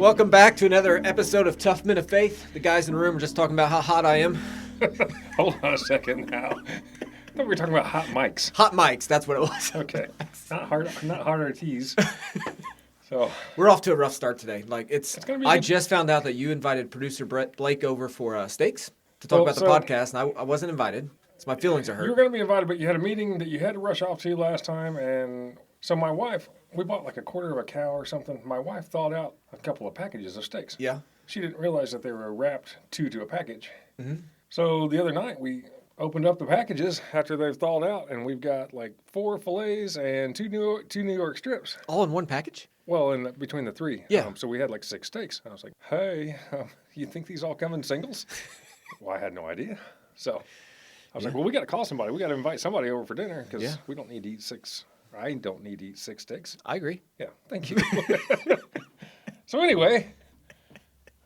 Welcome back to another episode of Tough Men of Faith. The guys in the room are just talking about how hot I am. Hold on a second now. I thought we were talking about hot mics. Hot mics, that's what it was. Okay. Not hard RTs. So we're off to a rough start today. It's gonna be I good. just found out that you invited producer Brett Blake over for steaks to talk about the podcast, and I wasn't invited. So my feelings are hurt. You were going to be invited, but you had a meeting that you had to rush off to last time, and so my wife, we bought like a quarter of a cow or something. My wife thawed out a couple of packages of steaks. Yeah. She didn't realize that they were wrapped two to a package. Mm-hmm. So the other night we opened up the packages after they've thawed out, and we've got like 4 fillets and two New York strips. All in one package? Well, between the three. Yeah. So we had like 6 steaks. I was like, hey, you think these all come in singles? Well, I had no idea. So I was like, well, we got to call somebody. We got to invite somebody over for dinner because we don't need to eat 6. I don't need to eat 6 steaks. I agree. Yeah, thank you. So anyway,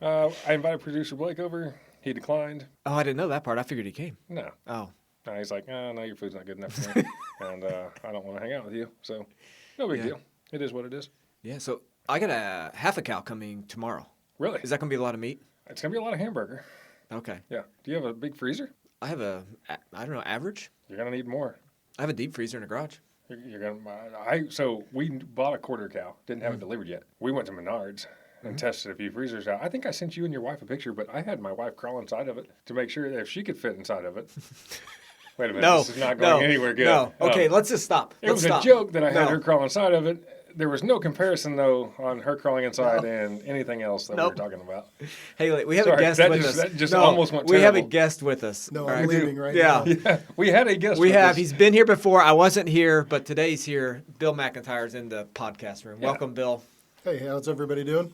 I invited producer Blake over. He declined. Oh, I didn't know that part. I figured he came. No. Oh. No, he's like, no, your food's not good enough for me. And I don't want to hang out with you. So no big deal. It is what it is. Yeah, so I got a half a cow coming tomorrow. Really? Is that going to be a lot of meat? It's going to be a lot of hamburger. Okay. Yeah. Do you have a big freezer? I have average. You're going to need more. I have a deep freezer in the garage. So we bought a quarter cow. Didn't have it delivered yet. We went to Menards and tested a few freezers out. I think I sent you and your wife a picture, but I had my wife crawl inside of it to make sure if she could fit inside of it. Wait a minute. No, this is not going anywhere good. No. Okay, let's just stop. It was a joke that I had her crawl inside of it. There was no comparison, though, on her crawling inside and anything else that we were talking about. Hey, we have a guest with us. That just almost went terrible. We have a guest with us. No, I'm leaving right now. Yeah, we had a guest We with have. us. He's been here before. I wasn't here, but today he's here. Bill McIntyre's in the podcast room. Yeah. Welcome, Bill. Hey, how's everybody doing?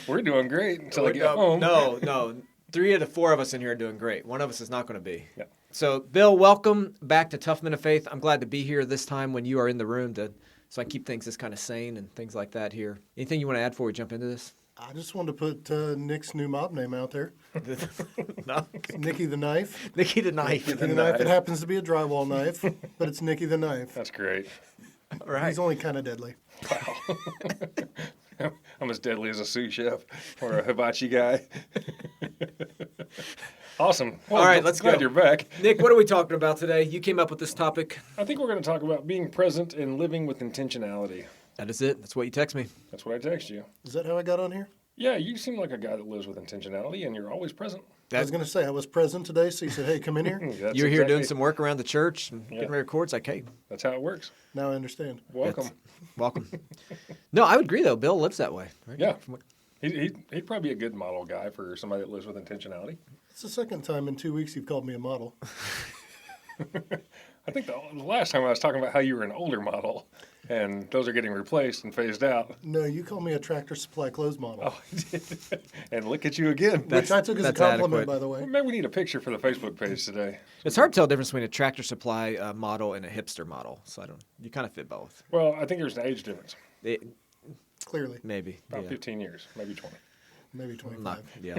We're doing great until I get home. No. 3 of the 4 of us in here are doing great. One of us is not going to be. Yeah. So, Bill, welcome back to Tough Men of Faith. I'm glad to be here this time when you are in the room so I keep things just kind of sane and things like that here. Anything you want to add before we jump into this? I just wanted to put Nick's new mob name out there. No. Nikki the Knife. Nikki the Knife. Nikki the Knife. It happens to be a drywall knife, but it's Nikki the Knife. That's great. All right. He's only kind of deadly. Wow. I'm as deadly as a sous chef or a hibachi guy. Awesome. Well, all right, let's glad go. You're back. Nick, what are we talking about today? You came up with this topic. I think we're going to talk about being present and living with intentionality. That is it. That's what you text me. That's what I text you. Is that how I got on here? Yeah, you seem like a guy that lives with intentionality, and you're always present. I was going to say, I was present today, so you said, hey, come in here. That's You were here doing exactly- some work around the church and getting ready to record. It's like, hey, That's how it works. Now I understand. Welcome. welcome. No, I would agree, though. Bill lives that way. Right? Yeah. He'd probably be a good model guy for somebody that lives with intentionality. It's the second time in 2 weeks you've called me a model. I think the last time I was talking about how you were an older model, and those are getting replaced and phased out. No, you called me a Tractor Supply clothes model. Oh, I did. And look at you again. Which I took as a that's compliment, adequate. by the way. Maybe we need a picture for the Facebook page today. It's hard to tell the difference between a Tractor Supply model and a hipster model. So you kind of fit both. Well, I think there's an age difference. Clearly. Maybe. About yeah. 15 years, maybe 20. Maybe 25. Not, yeah.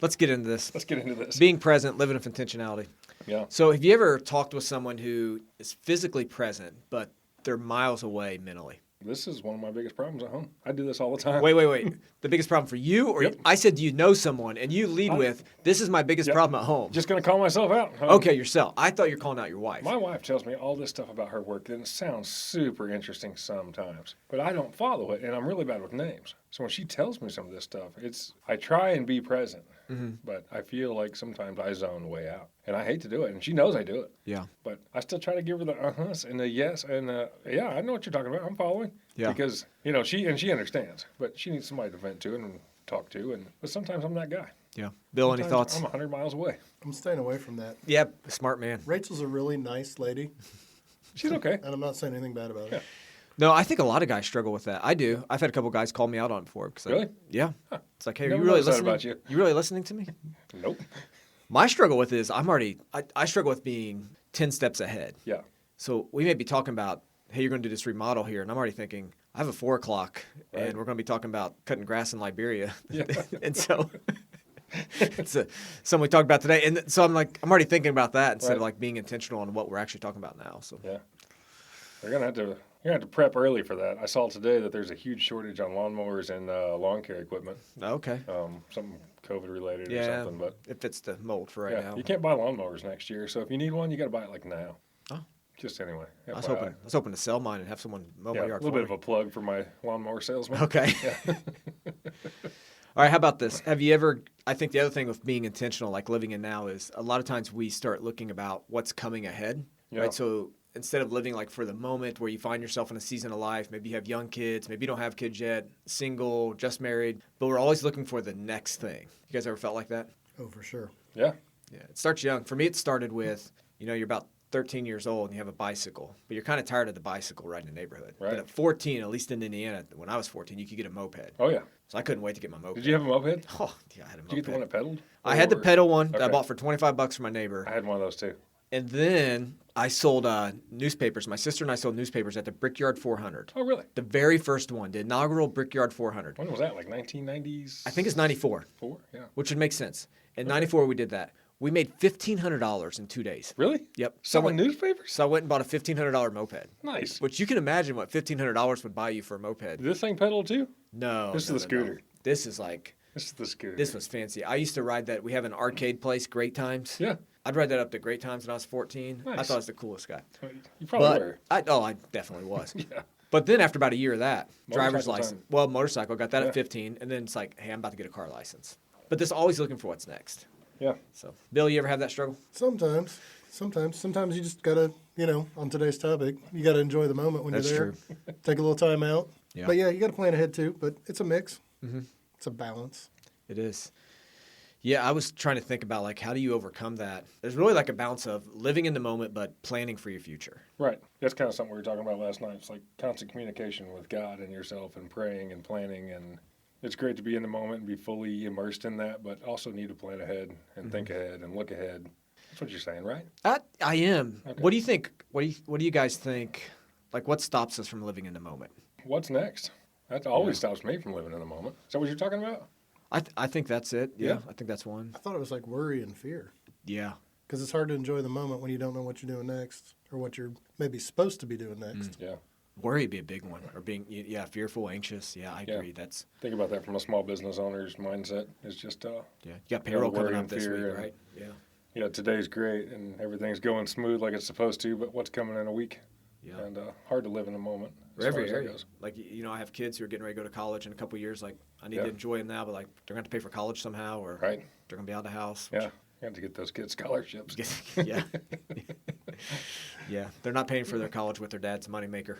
Let's get into this. Let's get into this. Being present, living with intentionality. Yeah. So have you ever talked with someone who is physically present, but they're miles away mentally? This is one of my biggest problems at home. I do this all the time. Wait. The biggest problem for you? Or Yep. I said, do you know someone? And you lead with, this is my biggest problem at home. Just going to call myself out. Okay, yourself. I thought you were calling out your wife. My wife tells me all this stuff about her work, and it sounds super interesting sometimes. But I don't follow it, and I'm really bad with names. So when she tells me some of this stuff, I try and be present. Mm-hmm. But I feel like sometimes I zone way out. And I hate to do it, and she knows I do it. Yeah. But I still try to give her the uh-huhs and the yes and yeah, I know what you're talking about. I'm following. Yeah. Because, she understands. But she needs somebody to vent to and talk to. But sometimes I'm that guy. Yeah. Bill, any Sometimes thoughts? I'm 100 miles away. I'm staying away from that. Yep. Smart man. Rachel's a really nice lady, She's okay. and I'm not saying anything bad about it. No, I think a lot of guys struggle with that. I do. I've had a couple guys call me out on it before. Really? Yeah. It's like, hey, are Never you really noticed that listening? about you. You really listening to me? Nope. My struggle with is I struggle with being 10 steps ahead. Yeah. So we may be talking about, hey, you're going to do this remodel here. And I'm already thinking, I have a 4 o'clock Right. and we're going to be talking about cutting grass in Liberia. Yeah. And so it's something we talked about today. And so I'm already thinking about that instead of Right. being intentional on what we're actually talking about now. So Yeah. You're gonna You're going to have to prep early for that. I saw today that there's a huge shortage on lawnmowers and lawn care equipment. Okay. Something COVID related or Yeah, something. But it fits the mold for right yeah, now. you can't buy lawnmowers next year. So if you need one, you got to buy it like now. Oh. Just anyway. I was FYI. hoping to sell mine and have someone mow Yeah, my a yard little for bit of me. a plug for my lawnmower salesman. Okay. Yeah. All right, how about this? Have you ever, I think the other thing with being intentional, like living in now, is a lot of times we start looking about what's coming ahead, Yeah. right? So instead of living like for the moment where you find yourself in a season of life, maybe you have young kids, maybe you don't have kids yet, single, just married, but we're always looking for the next thing. You guys ever felt like that? Oh, for sure. Yeah. Yeah, it starts young. For me, it started with, you're about 13 years old and you have a bicycle, but you're kind of tired of the bicycle riding in the neighborhood. Right. But at 14, at least in Indiana, when I was 14, you could get a moped. Oh, yeah. So I couldn't wait to get my moped. Did you have a moped? Oh, yeah, I had a moped. Did you get the one that pedaled? I had the Or- pedal one that I Okay. bought for $25 from my neighbor. I had one of those too. And then I sold newspapers. My sister and I sold newspapers at the Brickyard 400. Oh, really? The very first one, the inaugural Brickyard 400. When was that? Like 1990s? I think it's 94, Yeah. which would make sense. In 94, we did that. We made $1,500 in 2 days. Really? Yep. Selling newspapers? So I went and bought a $1,500 moped. Nice. Which you can imagine what $1,500 would buy you for a moped. Did this thing pedal too? No. This is no, the no, no. scooter. This is like, This is the scooter. this was fancy. I used to ride that. We have an arcade place, Great Times. Yeah. I'd ride that up to Great Times when I was 14. I Nice. thought I was the coolest guy. You probably But were. I definitely was. Yeah. But then after about a year of that, driver's Motorcycle license. time. Well, motorcycle, got that Yeah. at 15. And then it's like, hey, I'm about to get a car license. But this always looking for what's next. Yeah. So, Bill, you ever have that struggle? Sometimes you just gotta, on today's topic, you gotta enjoy the moment when That's you're there. Take a little time out. Yeah. But yeah, you gotta plan ahead too. But it's a mix. Mm-hmm. It's a balance. It is. Yeah, I was trying to think about, like, how do you overcome that? There's really like a balance of living in the moment, but planning for your future. Right. That's kind of something we were talking about last night. It's like constant communication with God and yourself and praying and planning. And it's great to be in the moment and be fully immersed in that, but also need to plan ahead and think ahead and look ahead. That's what you're saying, right? I am. Okay. What do you think? What do you guys think? Like, what stops us from living in the moment? What's next? That always stops me from living in the moment. Is that what you're talking about? I think that's it. Yeah, Yeah. I think that's one. I thought it was like worry and fear. Yeah. Because it's hard to enjoy the moment when you don't know what you're doing next or what you're maybe supposed to be doing next. Yeah. Worry would be a big one. Or being, fearful, anxious. Yeah, I Yeah. agree. That's, Think about that from a small business owner's mindset. It's just, yeah. You got payroll worry coming up and this fear week, and- right? Yeah. today's great and everything's going smooth like it's supposed to, but what's coming in a week? Yeah. And hard to live in a moment. For as far every as that area. goes. Like, I have kids who are getting ready to go to college in a couple of years. Like, I need Yeah. to enjoy them now, but, like, they're going to have to pay for college somehow, or Right. they're going to be out of the house. Yeah. You have to get those kids scholarships. Yeah. Yeah. They're not paying for their college with their dad's moneymaker.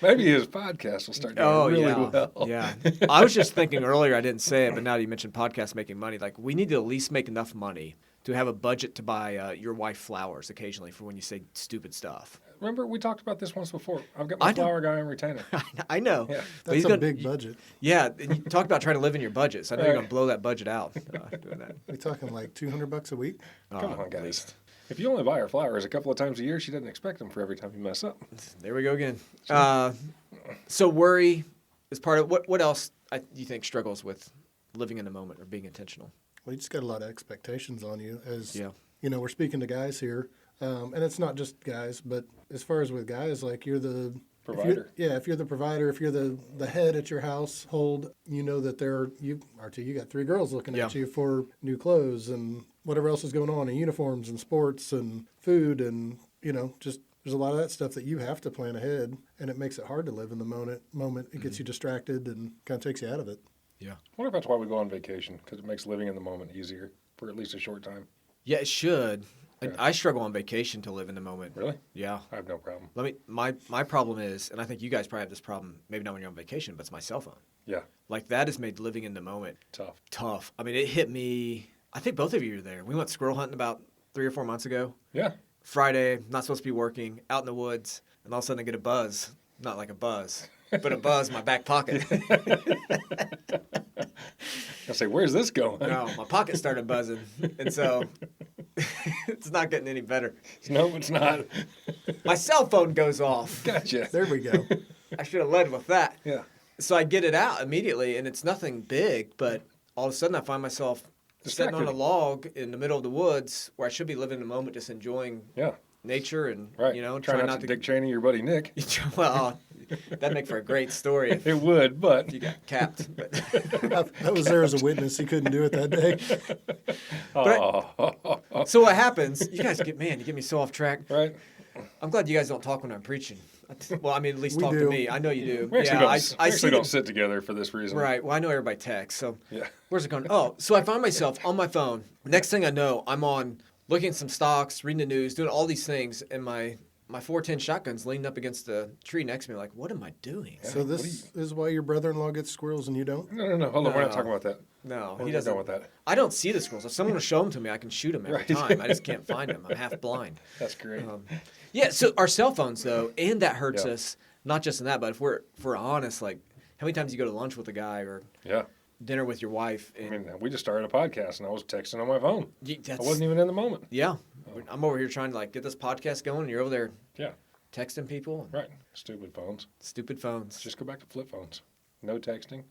Maybe his podcast will start doing really well. Yeah. I was just thinking earlier, I didn't say it, but now that you mentioned podcasts making money, like, we need to at least make enough money to have a budget to buy your wife flowers occasionally for when you say stupid stuff. Remember, we talked about this once before. I've got I my know. flower guy on retainer. I know. Yeah. But he's That's a gonna- big budget. Yeah. And you talk about trying to live in your budget. So I know you're Right. going to blow that budget out doing that. We talking like $200 a week? Come on, At guys. least. If you only buy her flowers a couple of times a year, she doesn't expect them for every time you mess up. There we go again. So worry is part of what else you think struggles with living in the moment or being intentional? Well, you just got a lot of expectations on you as, Yeah. We're speaking to guys here. And it's not just guys, but as far as with guys, like you're the Provider. If you're the provider, if you're the head at your household, you know that you got 3 girls looking at Yeah. you for new clothes and whatever else is going on in uniforms and sports and food and, just there's a lot of that stuff that you have to plan ahead, and it makes it hard to live in the moment. It gets you distracted and kind of takes you out of it. Yeah. I wonder if that's why we go on vacation, because it makes living in the moment easier for at least a short time. Yeah, it should. Yeah. I struggle on vacation to live in the moment. Really? Yeah. I have no problem. My problem is, and I think you guys probably have this problem, maybe not when you're on vacation, but it's my cell phone. Yeah. Like, that has made living in the moment Tough. I mean, it hit me, I think both of you were there. We went squirrel hunting about 3 or 4 months ago. Yeah. Friday, not supposed to be working, out in the woods, and all of a sudden I get a buzz. Not like a buzz, but a buzz in my back pocket. I say, where's this going? No, my pocket started buzzing, and so it's not getting any better. No, it's not. My cell phone goes off. Gotcha. There we go. I should have led with that. Yeah. So I get it out immediately, and it's nothing big, but all of a sudden I find myself sitting on a Distracted. log in the middle of the woods where I should be living in the moment, just enjoying Yeah. nature and, Right. you know, try not to Dick Cheney your buddy Nick. Well, that'd make for a great story if It would, but you got capped. But, I was there as a witness. He couldn't do it that day. so what happens, you guys you get me so off track. right. I'm glad you guys don't talk when I'm preaching. Well, I mean, at least We talk do. to me. I know you do. We actually I don't, see we actually them- don't sit together for this reason. Right. Well, I know everybody texts. So Yeah. where's it going? Oh, so I find myself on my phone. Next thing I know, I'm on looking at some stocks, reading the news, doing all these things, and my 410 shotgun's leaning up against the tree next to me. Like, what am I doing? So this is why your brother-in-law gets squirrels and you don't? No. Hold on. We're not No. talking about that. No, We're he done doesn't. with that. I don't see the squirrels. If someone will show them to me, I can shoot them every Right. time. I just can't find them. I'm half blind. That's great. Yeah. So our cell phones, though, and that hurts Yeah. us. Not just in that, but if we're honest, like how many times you go to lunch with a guy or yeah. dinner with your wife, I and mean, we just started a podcast, and I was texting on my phone. I that's, wasn't even in the moment. yeah. I'm over here trying to like get this podcast going, and you're over there Yeah. texting people. Right. Stupid phones. Stupid phones. Just go back to flip phones. No texting,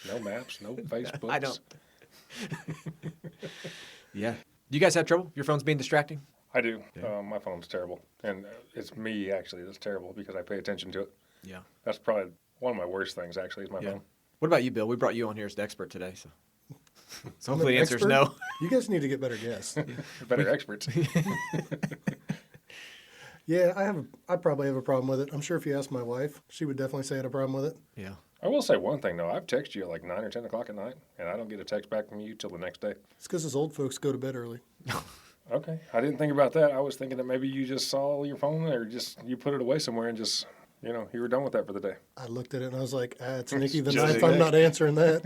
no maps, no Facebook. I don't. Yeah. Do you guys have trouble? Your phone's being distracting? I do. Yeah. My phone's terrible, and it's me actually that's terrible because I pay attention to it. Yeah. That's probably one of my worst things. Actually, is my Yeah. phone. What about you, Bill? We brought you on here as the expert today, so I'm hopefully an the answer is expert. no. You guys need to get better guests. Better experts. Yeah, I probably have a problem with it. I'm sure if you ask my wife, she would definitely say I had a problem with it. Yeah. I will say one thing though. I've texted you at like 9 or 10 o'clock at night, and I don't get a text back from you till the next day. It's because us old folks go to bed early. Okay, I didn't think about that. I was thinking that maybe you just saw your phone, or just you put it away somewhere and just you were done with that for the day. I looked at it and I was like, it's Nikki the Just knife. I'm Nick. not answering that.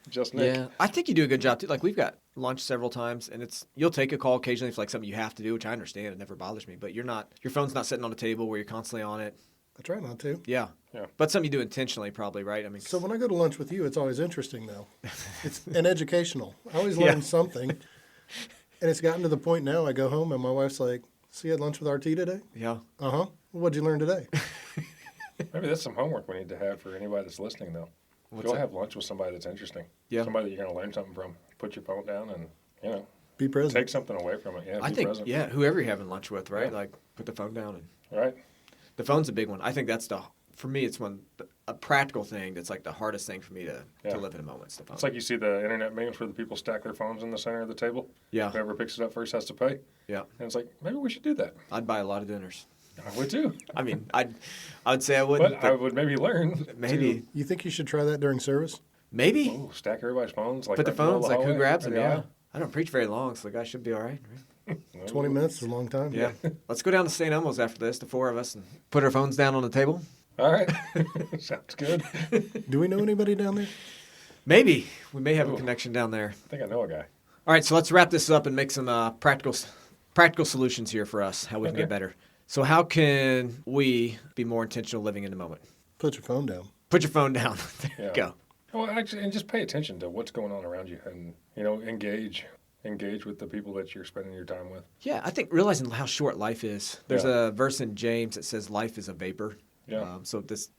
Just Nick. Yeah. I think you do a good job too. Like we've got lunch several times, and you'll take a call occasionally if like something you have to do, which I understand. It never bothers me. But your phone's not sitting on a table where you're constantly on it. I try not to. Yeah. Yeah. But something you do intentionally, probably, right? I mean, So when I go to lunch with you, it's always interesting, though. It's and educational. I always Yeah. learn something. And it's gotten to the point now I go home and my wife's like, so you had lunch with RT today? yeah. Uh-huh. Well, what'd you learn today? Maybe that's some homework we need to have for anybody that's listening, though. What's Go that? have lunch with somebody that's interesting. Yeah. Somebody that you're going to learn something from. Put your phone down and, Be present. take something away from it. Yeah, I be think, present. yeah, whoever you're having lunch with, right? Yeah. Like put the phone down. And Right? the phone's a big one. I think that's for me, it's a practical thing that's like the hardest thing for me to Yeah. live in a moment. It's the phone. It's like you see the internet memes where the people stack their phones in the center of the table. Yeah. Whoever picks it up first has to pay. Yeah. And it's like, maybe we should do that. I'd buy a lot of dinners. I would too. I mean, I'd say I wouldn't, But I would maybe learn. maybe, You think you should try that during service? maybe. Oh, stack everybody's phones. Like Put the right in middle phones, of like who hallway, grabs or them, the yeah. aisle. I don't preach very long, so the guy should be all right. Right? No. 20 minutes is a long time. Yeah. Let's go down to St. Elmo's after this, the four of us, and put our phones down on the table. All right. Sounds good. Do we know anybody down there? Maybe. We may have a Ooh. connection down there. I think I know a guy. All right, so let's wrap this up and make some practical solutions here for us, how we can Okay. get better. So how can we be more intentional living in the moment? Put your phone down. Put your phone down. There you Yeah. go. Well, actually, and just pay attention to what's going on around you, and engage with the people that you're spending your time with. Yeah, I think realizing how short life is. There's Yeah. a verse in James that says life is a vapor. Yeah. So this,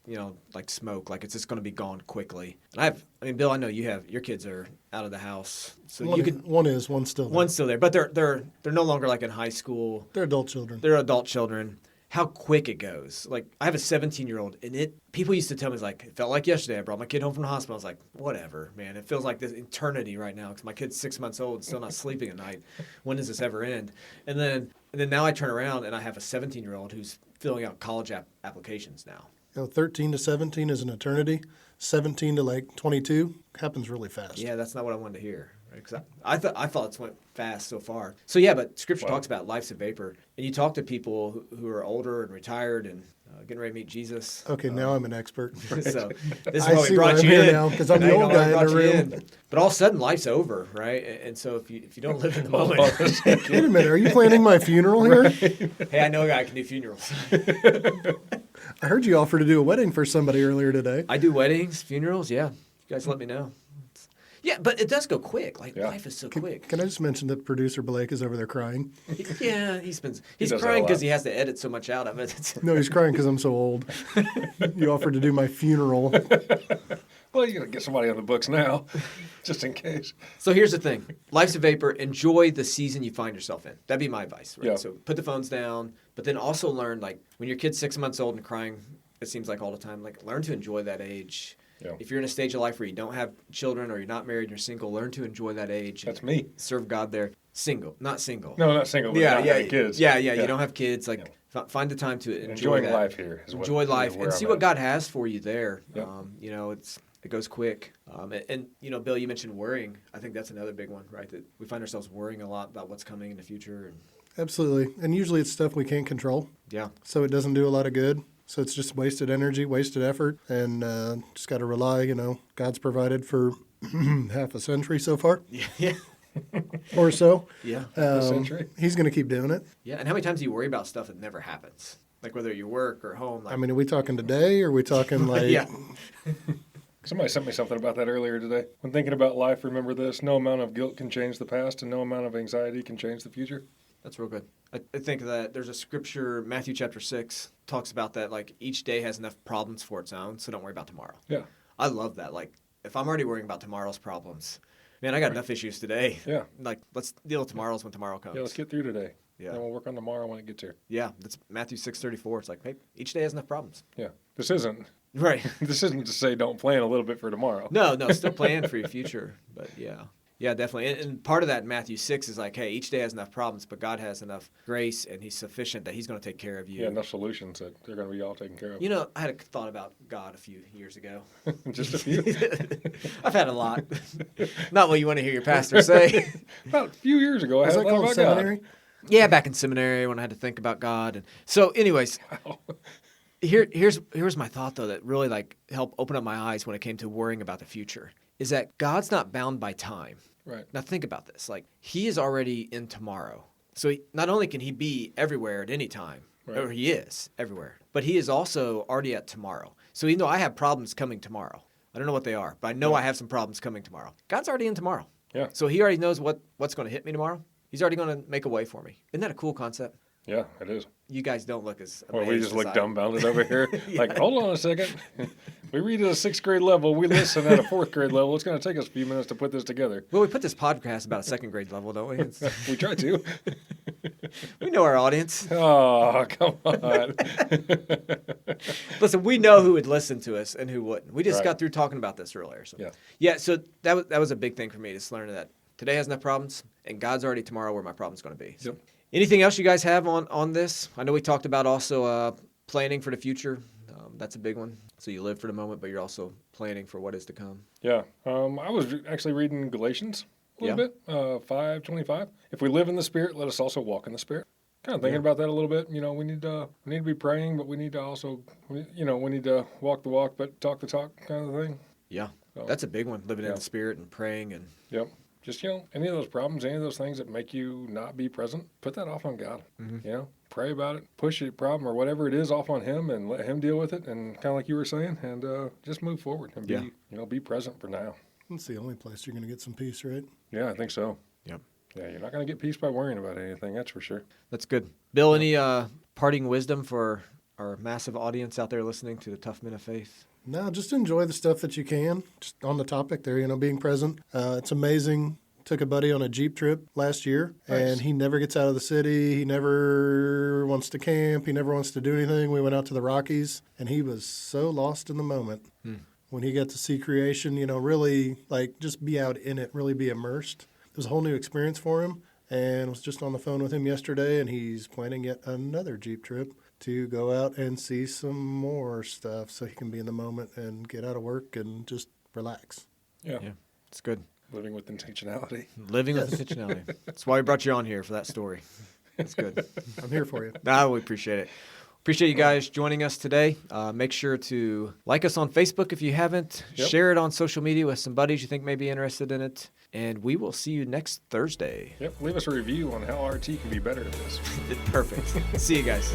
like smoke, like it's just going to be gone quickly. And I mean, Bill, I know your kids are out of the house, so One, you could. one's still there. One's still there, but they're no longer like in high school. They're adult children. They're adult children. How quick it goes. Like I have a 17-year-old, and people used to tell me like it felt like yesterday. I brought my kid home from the hospital. I was like, whatever, man. It feels like this eternity right now because my kid's 6 months old, and still not sleeping at night. When does this ever end? And then now I turn around and I have a 17-year-old who's filling out college applications now. 13 to 17 is an eternity. 17 to like 22 happens really fast. Yeah, that's not what I wanted to hear. Right? 'Cause I thought it's went fast so far. So yeah, but Scripture Wow. talks about life's a vapor, and you talk to people who are older and retired and getting ready to meet Jesus. Okay, now I'm an expert. So this is I why we see brought why I'm you here in now, 'cause I'm Now the you know old why guy we in the brought you room. But all of a sudden, life's over, right? And so if you don't live in the moment, Wait a minute, are you planning my funeral here? hey, I know a guy who can do funerals. I heard you offer to do a wedding for somebody earlier today. I do weddings, funerals. Yeah, you guys let me know. Yeah, but it does go quick. Like Yeah. life is so quick. Can I just mention that producer Blake is over there crying? Yeah, he's does crying that a because lot. he has to edit so much out of it. No, he's crying because I'm so old. You offered to do my funeral. Well, you got to get somebody on the books now, just in case. So here's the thing. Life's a vapor. Enjoy the season you find yourself in. That'd be my advice, right? Yeah. So put the phones down, but then also learn, like, when your kid's 6 months old and crying, it seems like all the time, like, learn to enjoy that age. Yeah. If you're in a stage of life where you don't have children or you're not married and you're single, learn to enjoy that age. That's me. Serve God there. Single, not single. No, not single, but Yeah, not yeah, having kids. yeah. You don't have kids. Like, find the time to enjoy Enjoying that. life here. Enjoy life and see what God has for you there. Yep. You know, it goes quick. And you know, Bill, you mentioned worrying. I think that's another big one, right? That we find ourselves worrying a lot about what's coming in the future. And Absolutely. And usually it's stuff we can't control. yeah, So it doesn't do a lot of good. So it's just wasted energy, wasted effort, and just got to rely, God's provided for half a century so far yeah, or so. yeah, century. He's going to keep doing it. yeah. And how many times do you worry about stuff that never happens? Like whether you work or home. Like, I mean, are we talking today or are we talking like yeah, Somebody sent me something about that earlier today. When thinking about life, remember this: no amount of guilt can change the past, and no amount of anxiety can change the future. that's real good. I think that there's a scripture, Matthew chapter 6, talks about that. Like each day has enough problems for its own, so don't worry about tomorrow. Yeah. I love that. Like, if I'm already worrying about tomorrow's problems, man, I got enough issues today. Yeah. Like, let's deal with tomorrow's when tomorrow comes. Yeah, let's get through today. Yeah. Then we'll work on tomorrow when it gets here. Yeah, that's Matthew 6:34. It's like, hey, each day has enough problems. Yeah. This isn't Right. to say don't plan a little bit for tomorrow. No, still plan for your future. But yeah. Yeah, definitely. And part of that Matthew 6 is like, hey, each day has enough problems, but God has enough grace and he's sufficient that he's going to take care of you. Yeah, enough solutions that they're going to be all taken care of. You know, I had a thought about God a few years ago. Just a few. I've had a lot. Not what you want to hear your pastor say. About a few years ago, I is had that a thought called about seminary? Yeah, back in seminary when I had to think about God. And so anyways, God. Wow. here's my thought though that really like helped open up my eyes when it came to worrying about the future is that God's not bound by time. Right. Now think about this. Like he is already in tomorrow. So not only can he be everywhere at any time, Right. or he is everywhere, but he is also already at tomorrow. So even though I have problems coming tomorrow, I don't know what they are, but I know I have some problems coming tomorrow. God's already in tomorrow. Yeah. So he already knows what's going to hit me tomorrow. He's already going to make a way for me. Isn't that a cool concept? Yeah, it is. You guys don't look as Well, we amazed just as look I- dumbfounded over here. Like, hold on a second. We read at a 6th grade level. We listen at a 4th grade level. It's going to take us a few minutes to put this together. Well, we put this podcast about a second grade level, don't we? We try to. We know our audience. Oh, come on. Listen, we know who would listen to us and who wouldn't. We just Right. got through talking about this earlier. So. Yeah. Yeah, so that was a big thing for me, just learning that today has enough problems, and God's already tomorrow where my problem's going to be. So. Yep. Anything else you guys have on this? I know we talked about also planning for the future. That's a big one. So you live for the moment, but you're also planning for what is to come. Yeah. I was actually reading Galatians a little bit, 5:25. If we live in the Spirit, let us also walk in the Spirit. Kind of thinking about that a little bit. You know, we need to be praying, but we need to also, we need to walk the walk, but talk the talk kind of thing. Yeah, So, that's a big one, living in yeah. the Spirit and praying. And Yep. Just, any of those problems, any of those things that make you not be present, put that off on God. Pray about it, push your problem or whatever it is off on him and let him deal with it. And kind of like you were saying, and just move forward and be present for now. That's the only place you're going to get some peace, right? Yeah, I think so. Yep. Yeah, you're not going to get peace by worrying about anything, that's for sure. That's good. Bill, any parting wisdom for our massive audience out there listening to the Tough Men of Faith? No, just enjoy the stuff that you can. Just on the topic there, being present. It's amazing. Took a buddy on a Jeep trip last year, and he never gets out of the city. He never wants to camp. He never wants to do anything. We went out to the Rockies, and he was so lost in the moment. When he got to see creation, really, like, just be out in it, really be immersed. It was a whole new experience for him, and I was just on the phone with him yesterday, and he's planning yet another Jeep trip to go out and see some more stuff so he can be in the moment and get out of work and just relax. Yeah. It's good. Living with intentionality. Living with intentionality. That's why we brought you on here for that story. That's good. I'm here for you. No, we appreciate it. Appreciate you guys joining us today. Make sure to like us on Facebook if you haven't. Yep. Share it on social media with some buddies you think may be interested in it. And we will see you next Thursday. Yep. Leave us a review on how RT can be better at this. Perfect. See you guys.